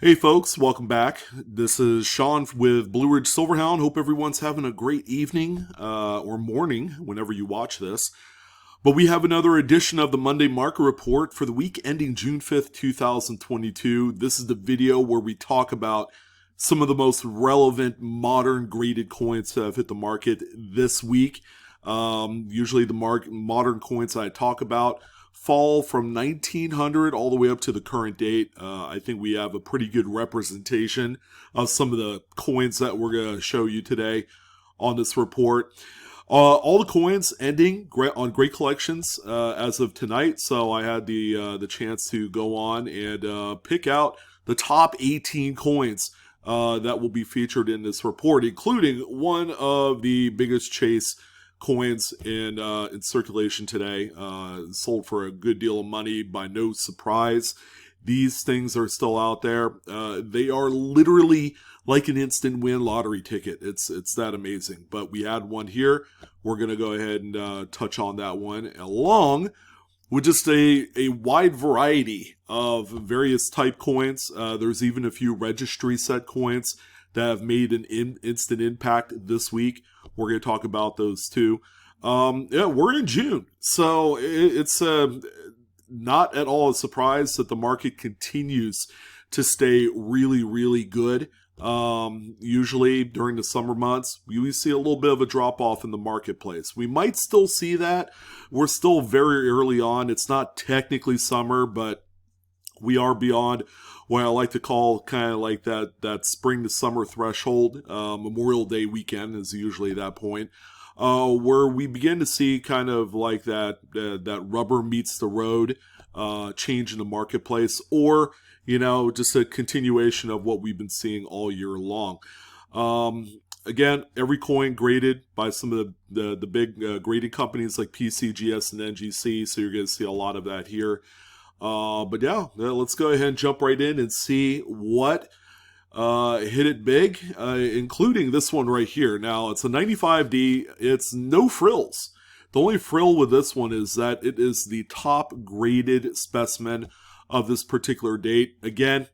Hey folks, welcome back. This is Sean with BlueRidgeSilverhound. Hope everyone's having a great evening or morning whenever you watch this. But we have another edition of the Monday Market Report for the week ending June 5th, 2022. This is the video where we talk about some of the most relevant modern graded coins that have hit the market this week. Usually the modern coins I talk about fall from 1900 all the way up to the current date. I think we have a pretty good representation of some of the coins that we're going to show you today on this report. All the coins ending on great collections as of tonight, so I had the chance to go on and pick out the top 18 coins that will be featured in this report, including one of the biggest chase coins in circulation today. Sold for a good deal of money by no surprise. These things are still out there. They are literally like an instant win lottery ticket. It's that amazing. But we had one here. We're going to go ahead and touch on that one, along with just a wide variety of various type coins. There's even a few registry set coins that have made an instant impact this week. We're going to talk about those too. We're in June, so it's not at all a surprise that the market continues to stay really, really good. Usually during the summer months, we see a little bit of a drop off in the marketplace. We might still see that. We're still very early on. It's not technically summer, but we are beyond what I like to call kind of like that spring to summer threshold. Memorial Day weekend is usually that point, where we begin to see kind of like that rubber meets the road change in the marketplace, or just a continuation of what we've been seeing all year long. Again, every coin graded by some of the big grading companies like PCGS and NGC, so you're going to see a lot of that here. But yeah, let's go ahead and jump right in and see what hit it big, including this one right here. Now, it's a 95D. It's no frills. The only frill with this one is that it is the top graded specimen of this particular date. Again,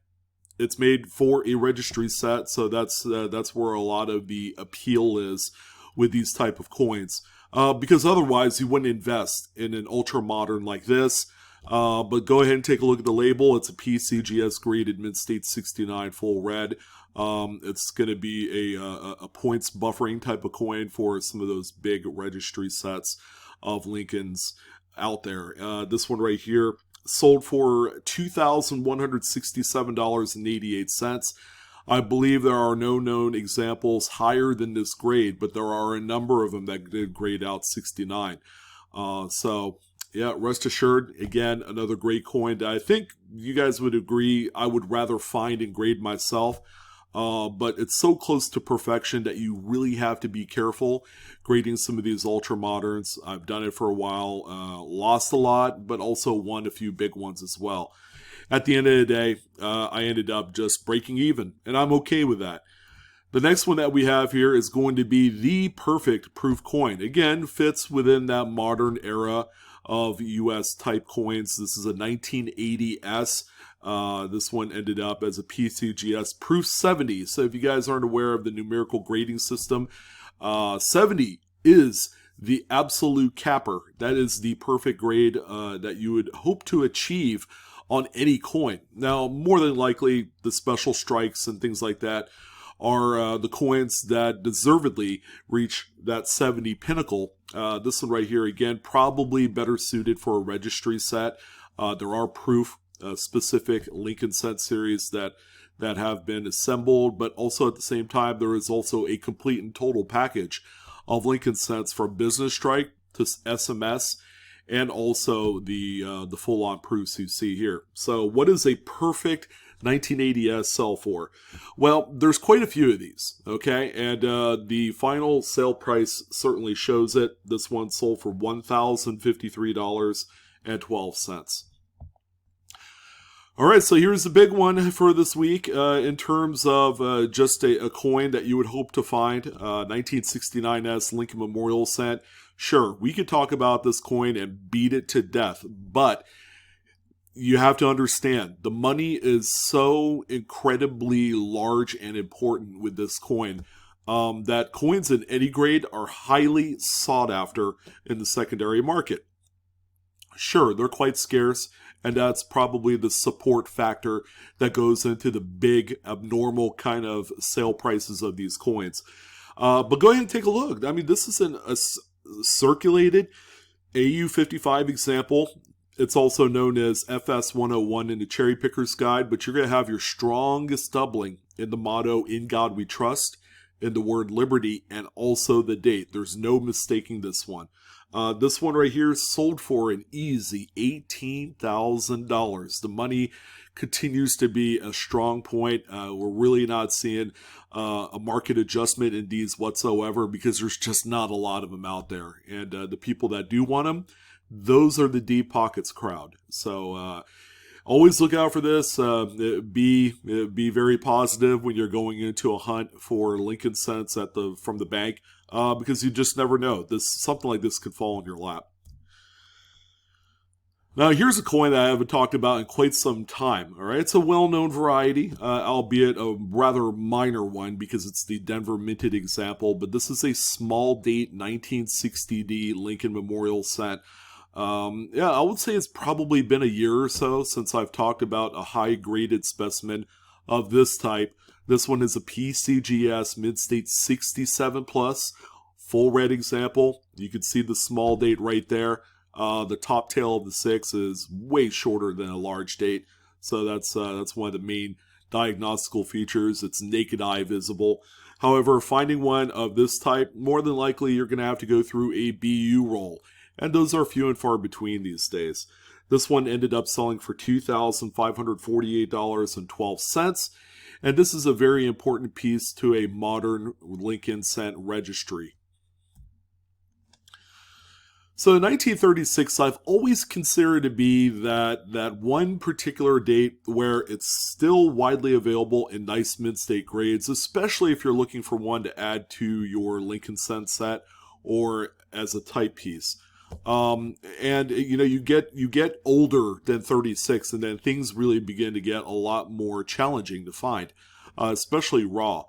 it's made for a registry set, so that's where a lot of the appeal is with these type of coins. Because otherwise, you wouldn't invest in an ultra modern like this. But go ahead and take a look at the label. It's a PCGS graded Mid-State 69 full red. It's going to be a points buffering type of coin for some of those big registry sets of Lincolns out there. This one right here sold for $2,167.88. I believe there are no known examples higher than this grade, but there are a number of them that did grade out 69. Yeah, rest assured, again, another great coin that I think you guys would agree I would rather find and grade myself. But it's so close to perfection that you really have to be careful grading some of these ultra moderns. I've done it for a while, lost a lot, but also won a few big ones as well. At the end of the day, I ended up just breaking even, and I'm okay with that. The next one that we have here is going to be the perfect proof coin. Again, fits within that modern era of US type coins. This is a 1980S. This one ended up as a PCGS Proof 70. So if you guys aren't aware of the numerical grading system, 70 is the absolute capper. That is the perfect grade that you would hope to achieve on any coin. Now, more than likely, the special strikes and things like that are the coins that deservedly reach that 70 pinnacle. This one right here, again, probably better suited for a registry set. There are proof specific Lincoln set series that have been assembled, but also at the same time, there is also a complete and total package of Lincoln sets from business strike to SMS, and also the full-on proofs you see here. So what is a perfect 1980S sell for? Well, there's quite a few of these, okay? And the final sale price certainly shows it. This one sold for $1,053.12. All right, so here's the big one for this week in terms of just a coin that you would hope to find. 1969S Lincoln Memorial Cent. Sure, we could talk about this coin and beat it to death, but you have to understand the money is so incredibly large and important with this coin that coins in any grade are highly sought after in the secondary market. Sure, they're quite scarce, and that's probably the support factor that goes into the big abnormal kind of sale prices of these coins. But go ahead and take a look. I mean, this is a circulated AU55 example. It's also known as FS101 in the Cherry Picker's Guide, but you're going to have your strongest doubling in the motto, "In God We Trust," in the word liberty, and also the date. There's no mistaking this one. This one right here sold for an easy $18,000. The money continues to be a strong point. We're really not seeing a market adjustment in these whatsoever because there's just not a lot of them out there. And the people that do want them, those are the deep pockets crowd. So always look out for this. Be very positive when you're going into a hunt for Lincoln cents from the bank, because you just never know. Something like this could fall in your lap. Now, here's a coin that I haven't talked about in quite some time. All right, it's a well-known variety, albeit a rather minor one because it's the Denver minted example. But this is a small date 1960D Lincoln Memorial set. I would say it's probably been a year or so since I've talked about a high-graded specimen of this type. This one is a PCGS Mid-State 67 plus, full red example. You can see the small date right there. The top tail of the 6 is way shorter than a large date, so that's one of the main diagnostical features. It's naked eye visible. However, finding one of this type, more than likely you're going to have to go through a BU roll, and those are few and far between these days. This one ended up selling for $2,548.12, and this is a very important piece to a modern Lincoln cent registry. So 1936, I've always considered to be that one particular date where it's still widely available in nice mid-state grades, especially if you're looking for one to add to your Lincoln cent set or as a type piece. And you get older than 36, and then things really begin to get a lot more challenging to find, especially raw.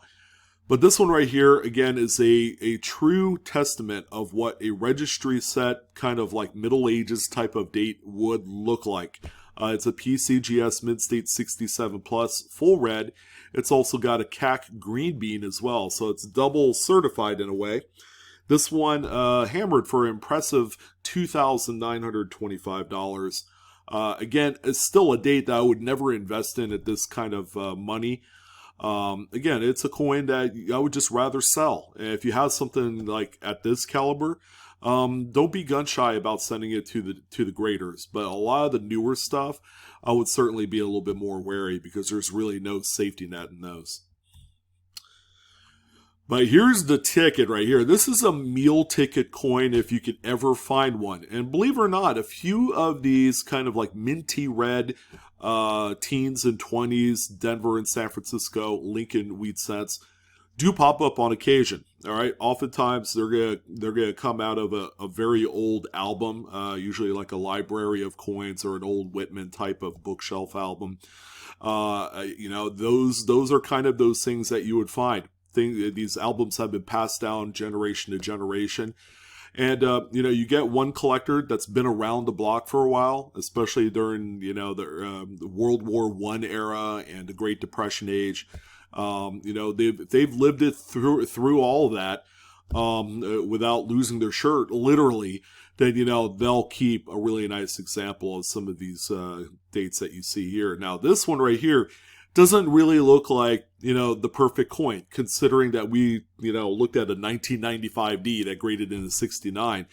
But this one right here, again, is a true testament of what a registry set, kind of like Middle Ages type of date, would look like. It's a PCGS Mid-State 67 plus, full red. It's also got a CAC green bean as well, so it's double certified in a way. This one hammered for an impressive $2,925. Again, it's still a date that I would never invest in at this kind of money. Again, it's a coin that I would just rather sell. And if you have something like at this caliber, don't be gun shy about sending it to the graders. But a lot of the newer stuff, I would certainly be a little bit more wary because there's really no safety net in those. But here's the ticket right here. This is a meal ticket coin if you could ever find one. And believe it or not, a few of these kind of like minty red teens and 20s, Denver and San Francisco, Lincoln wheat cents do pop up on occasion. All right. Oftentimes they're gonna come out of a very old album, usually like a library of coins or an old Whitman type of bookshelf album. Those are kind of those things that you would find. These albums have been passed down generation to generation. And, you get one collector that's been around the block for a while, especially during, the World War I era and the Great Depression age. They've lived it through all of that without losing their shirt, literally. Then, they'll keep a really nice example of some of these dates that you see here. Now, this one right here doesn't really look like, the perfect coin, considering that we, looked at a 1995D that graded in a 69.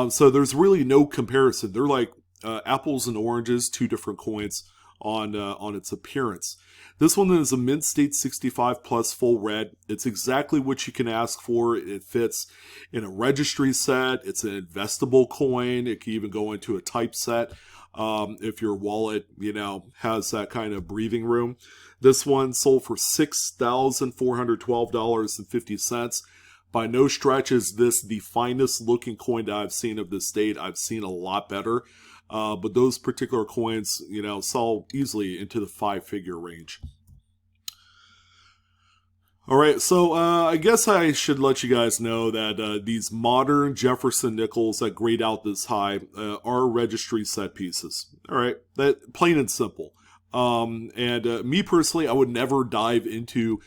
So there's really no comparison. They're like apples and oranges, two different coins on its appearance. This one is a Mid-State 65 plus full red. It's exactly what you can ask for. It fits in a registry set. It's an investable coin. It can even go into a type set. If your wallet, has that kind of breathing room. This one sold for $6,412.50. By no stretch is this the finest looking coin that I've seen of this date. I've seen a lot better. but those particular coins, sell easily into the 5-figure range. All right, so I guess I should let you guys know that these modern Jefferson Nickels that grade out this high are registry set pieces. All right, that plain and simple. And me personally, I would never dive into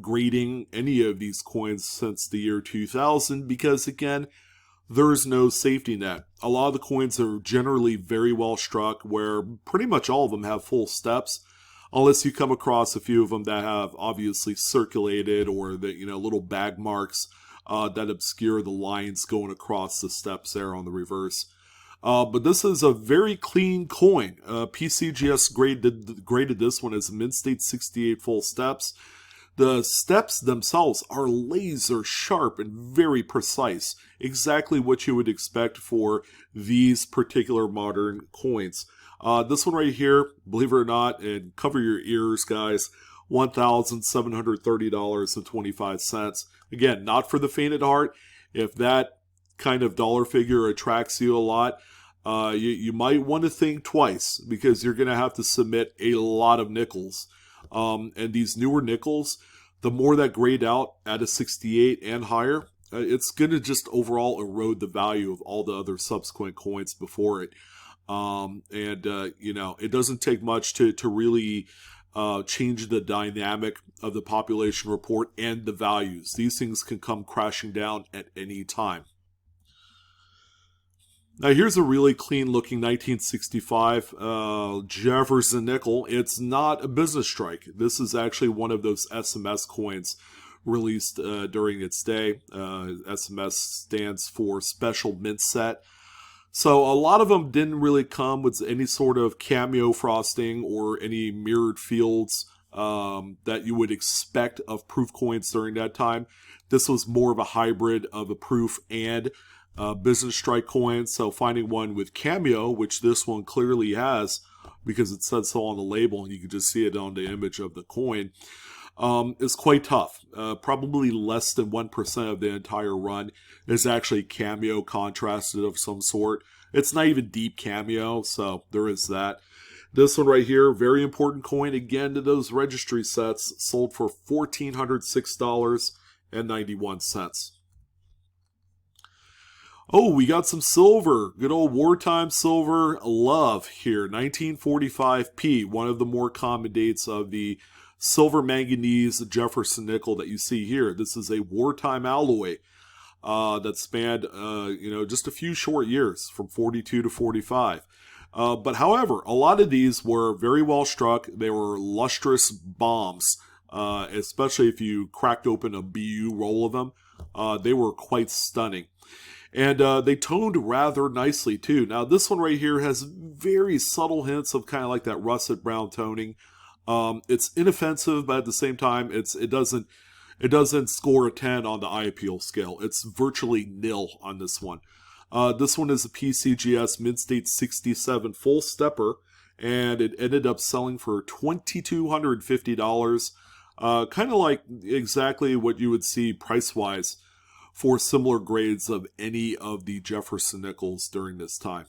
grading any of these coins since the year 2000 because, again, there's no safety net. A lot of the coins are generally very well struck, where pretty much all of them have full steps, unless you come across a few of them that have obviously circulated or the little bag marks that obscure the lines going across the steps there on the reverse. But this is a very clean coin. PCGS graded this one as a Mint State 68 full steps. The steps themselves are laser sharp and very precise, exactly what you would expect for these particular modern coins. This one right here, believe it or not, and cover your ears, guys, $1,730.25. Again, not for the faint at heart. If that kind of dollar figure attracts you a lot, you might want to think twice, because you're going to have to submit a lot of nickels. And these newer nickels, the more that grade out at a 68 and higher, it's going to just overall erode the value of all the other subsequent coins before it. It doesn't take much to really change the dynamic of the population report and the values. These things can come crashing down at any time. Now here's a really clean looking 1965 Jefferson Nickel. It's not a business strike. This is actually one of those SMS coins released during its day. SMS stands for Special Mint Set. So a lot of them didn't really come with any sort of cameo frosting or any mirrored fields that you would expect of proof coins during that time. This was more of a hybrid of a proof and business strike coin. So finding one with cameo, which this one clearly has because it says so on the label and you can just see it on the image of the coin, is quite tough. Probably less than 1% of the entire run is actually cameo contrasted of some sort. It's not even deep cameo, so there is that. This one right here, very important coin, again to those registry sets, sold for $1,406.91. Oh, we got some silver. Good old Wartime Silver love here. 1945p, one of the more common dates of the silver manganese Jefferson Nickel that you see here. This is a wartime alloy that spanned, just a few short years, from 42 to 45. But however, a lot of these were very well struck. They were lustrous bombs, especially if you cracked open a BU roll of them. They were quite stunning. And they toned rather nicely too. Now this one right here has very subtle hints of kind of like that russet brown toning. It's inoffensive, but at the same time, it doesn't score a 10 on the eye appeal scale. It's virtually nil on this one. This one is a PCGS Mint State 67 full stepper, and it ended up selling for $2,250. Kind of like exactly what you would see price-wise for similar grades of any of the Jefferson Nickels during this time.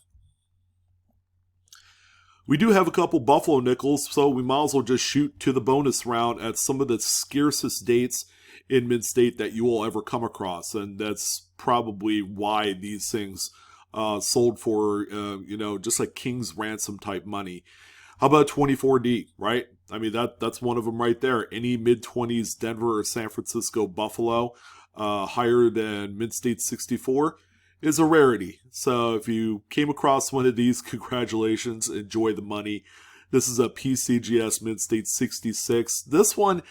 We do have a couple Buffalo Nickels, so we might as well just shoot to the bonus round at some of the scarcest dates in Mint State that you will ever come across, and that's probably why these things sold for, just like King's ransom type money. How about 24D, right? I mean, that's one of them right there. Any mid-20s Denver or San Francisco Buffalo higher than Mint State 64 is a rarity. So if you came across one of these, congratulations, enjoy the money. This is a PCGS Mint State 66. This one,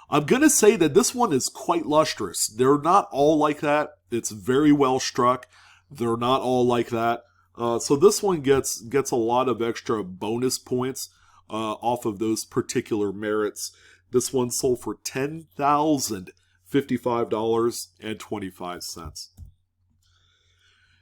I'm going to say that this one is quite lustrous. They're not all like that. It's very well struck. They're not all like that. So this one gets a lot of extra bonus points off of those particular merits. This one sold for $10,055.25.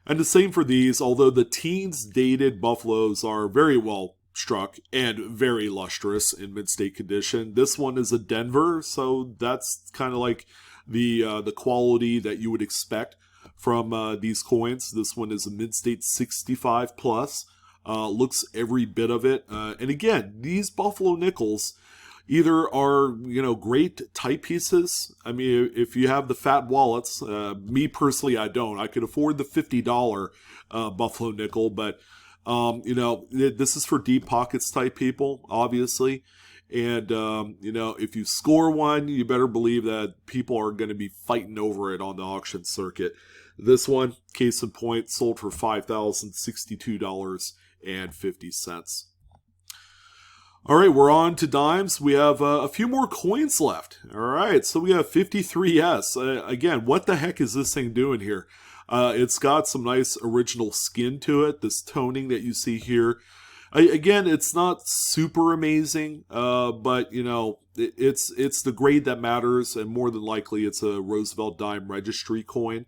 And the same for these, although the teens dated Buffaloes are very well struck and very lustrous in mid-state condition. This one is a Denver, so that's kind of like the quality that you would expect from these coins. This one is a mid-state 65 plus. Looks every bit of it. And again, these Buffalo nickels either are, great type pieces. I mean, if you have the fat wallets, me personally, I don't. I could afford the $50 Buffalo nickel, but, this is for deep pockets type people, obviously. And, if you score one, you better believe that people are going to be fighting over it on the auction circuit. This one, case in point, sold for $5,062.50. All right, we're on to dimes. We have a few more coins left. All right, so we have 53S. Again, what the heck is this thing doing here? It's got some nice original skin to it, this toning that you see here. Again, it's not super amazing, but, it's the grade that matters, and more than likely it's a Roosevelt Dime Registry coin.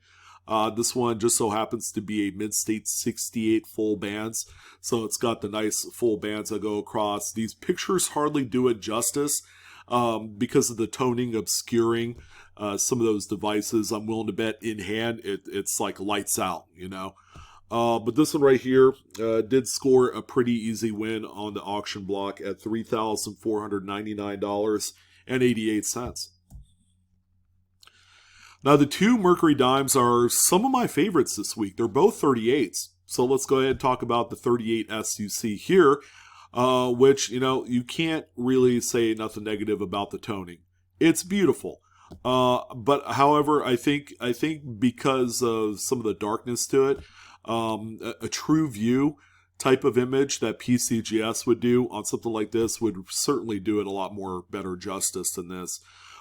This one just so happens to be a Mid-State 68 full bands, so it's got the nice full bands that go across. These pictures hardly do it justice because of the toning obscuring some of those devices. I'm willing to bet in hand it's like lights out, But this one right here did score a pretty easy win on the auction block at $3,499.88. Now, the two Mercury Dimes are some of my favorites this week. They're both 38s. So let's go ahead and talk about the 38S you see here, which, you can't really say nothing negative about the toning. It's beautiful. But however, I think because of some of the darkness to it, a true view type of image that PCGS would do on something like this would certainly do it a lot more better justice than this.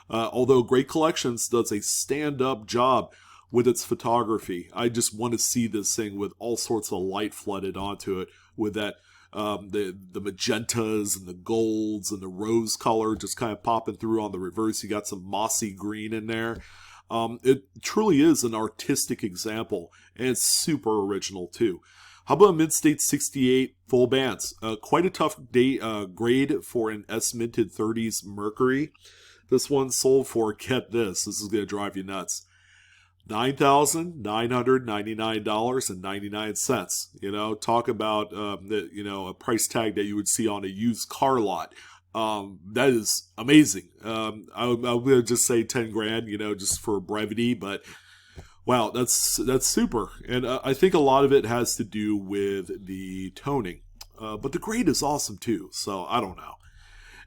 Although Great Collections does a stand-up job with its photography. I just want to see this thing with all sorts of light flooded onto it, with that the magentas and the golds and the rose color just kind of popping through on the reverse. You got some mossy green in there. It truly is an artistic example, and it's super original too. How about Mid-State 68 full bands? Quite a tough grade for an S-minted 30s Mercury. This one sold for, get this is going to drive you nuts, $9,999.99. Talk about a price tag that you would see on a used car lot. That is amazing. I'm going to just say 10 grand, just for brevity, but wow, that's super. And I think a lot of it has to do with the toning, but the grade is awesome too. So I don't know.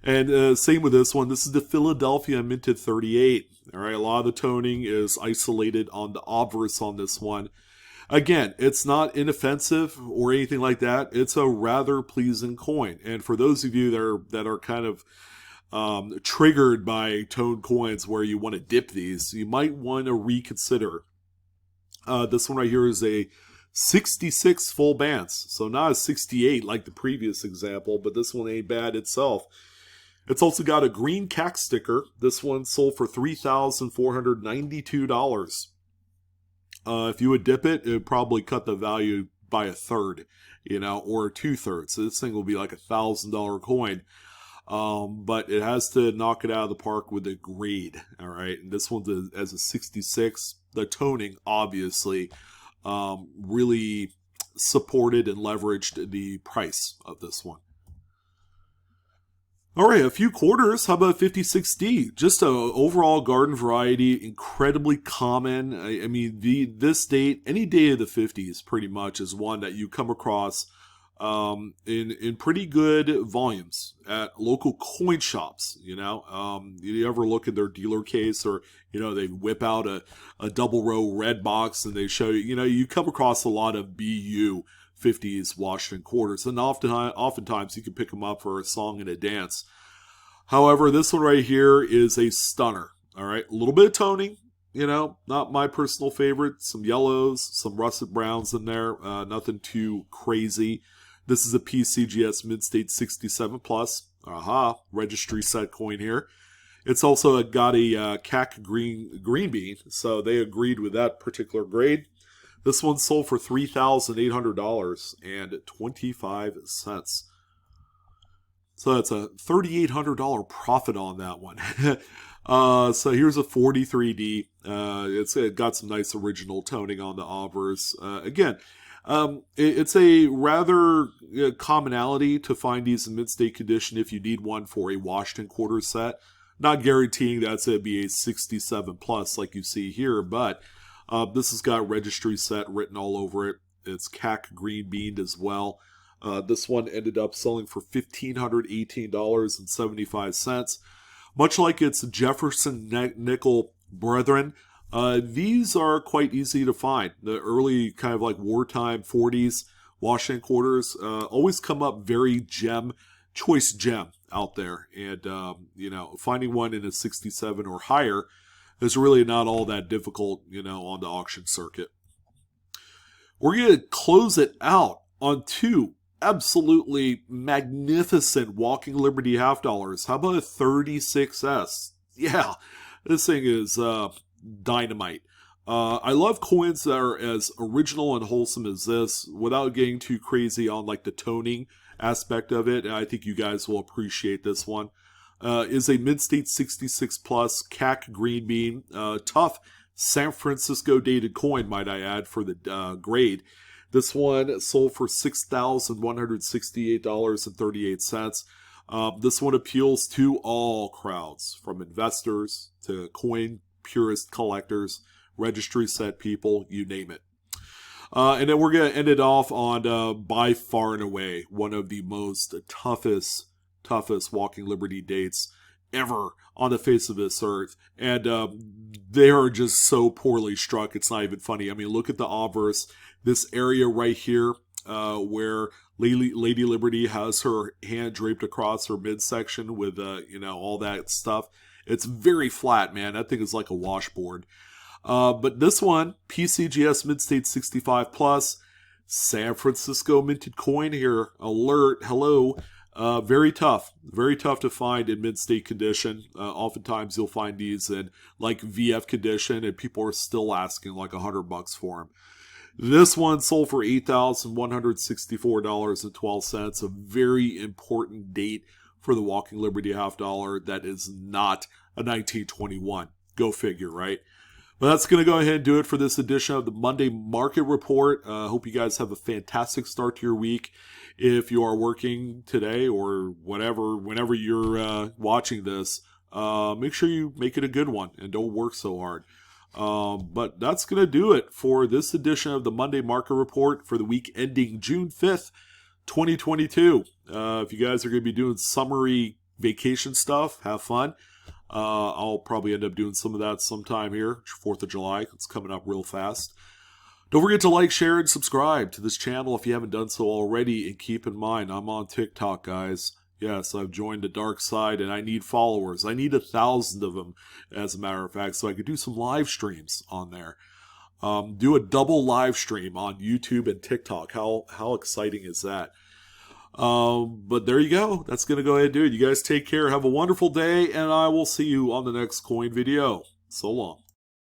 And same with this one. This is the Philadelphia Minted 38. All right, a lot of the toning is isolated on the obverse on this one. Again, it's not inoffensive or anything like that. It's a rather pleasing coin. And for those of you that are kind of triggered by toned coins where you want to dip these, you might want to reconsider. This one right here is a 66 full bands. So not a 68 like the previous example, but this one ain't bad itself. It's also got a green CAC sticker. This one sold for $3,492. If you would dip it, it would probably cut the value by a third, or 2/3. So this thing will be like $1,000 coin. But it has to knock it out of the park with a grade. All right. And this one's as a 66. The toning, obviously, really supported and leveraged the price of this one. All right, a few quarters. How about 56D? Just a overall garden variety, incredibly common. I mean, this date, any day of the 50s, pretty much is one that you come across in pretty good volumes at local coin shops. You ever look at their dealer case, or they whip out a double row red box and they show you. You come across a lot of BU 50s Washington quarters, and oftentimes you can pick them up for a song and a dance. However, this one right here is a stunner. All right, a little bit of toning, not my personal favorite. Some yellows, some russet browns in there, nothing too crazy. This is a PCGS Mid-State 67 Plus. Registry set coin here. It's also got a CAC green bean, so they agreed with that particular grade. This one sold for $3,800.25. So that's a $3,800 profit on that one. So here's a 43D. It's got some nice original toning on the obverse. Again, It's a rather commonality to find these in mid-state condition if you need one for a Washington quarter set. Not guaranteeing that's going to be a 67 plus like you see here, but this has got registry set written all over it. It's CAC green beaned as well. This one ended up selling for $1,518.75. Much like its Jefferson Nickel brethren, these are quite easy to find. The early kind of like wartime 40s Washington quarters always come up very choice gem out there. And, finding one in a 67 or higher is really not all that difficult, on the auction circuit. We're going to close it out on two absolutely magnificent Walking Liberty half dollars. How about a 36S? Yeah, this thing is dynamite. I love coins that are as original and wholesome as this without getting too crazy on like the toning aspect of it. And I think you guys will appreciate this one. Is a mid-state 66 plus CAC green bean, tough San Francisco dated coin, might I add, for the grade. This one sold for $6,168.38. This one appeals to all crowds, from investors to coin purist collectors, registry set people, you name it. And then we're going to end it off on, by far and away, one of the most toughest Walking Liberty dates ever on the face of this earth. And they are just so poorly struck, it's not even funny. I mean, look at the obverse. This area right here where Lady Liberty has her hand draped across her midsection with, all that stuff. It's very flat, man. That thing is like a washboard. But this one, PCGS Mid-State 65 Plus, San Francisco minted coin here. Alert, hello. Very tough to find in mid-state condition. Oftentimes you'll find these in like VF condition and people are still asking like $100 for them. This one sold for $8,164.12. A very important date for the Walking Liberty half dollar that is not a 1921. Go figure, right? But that's going to go ahead and do it for this edition of the Monday Market Report. Hope you guys have a fantastic start to your week. If you are working today or whenever you're watching this, make sure you make it a good one and don't work so hard. But that's going to do it for this edition of the Monday Market Report for the week ending June 5th, 2022. If you guys are going to be doing summery vacation stuff, have fun. I'll probably end up doing some of that sometime here, 4th of July. It's coming up real fast. Don't forget to like, share, and subscribe to this channel if you haven't done so already. And keep in mind, I'm on TikTok, guys. Yes, I've joined the dark side, and I need followers. I need 1,000 of them, as a matter of fact, so I could do some live streams on there. Do a double live stream on YouTube and TikTok. How exciting is that? But there you go. That's going to go ahead and do it. You guys take care. Have a wonderful day, and I will see you on the next coin video. So long.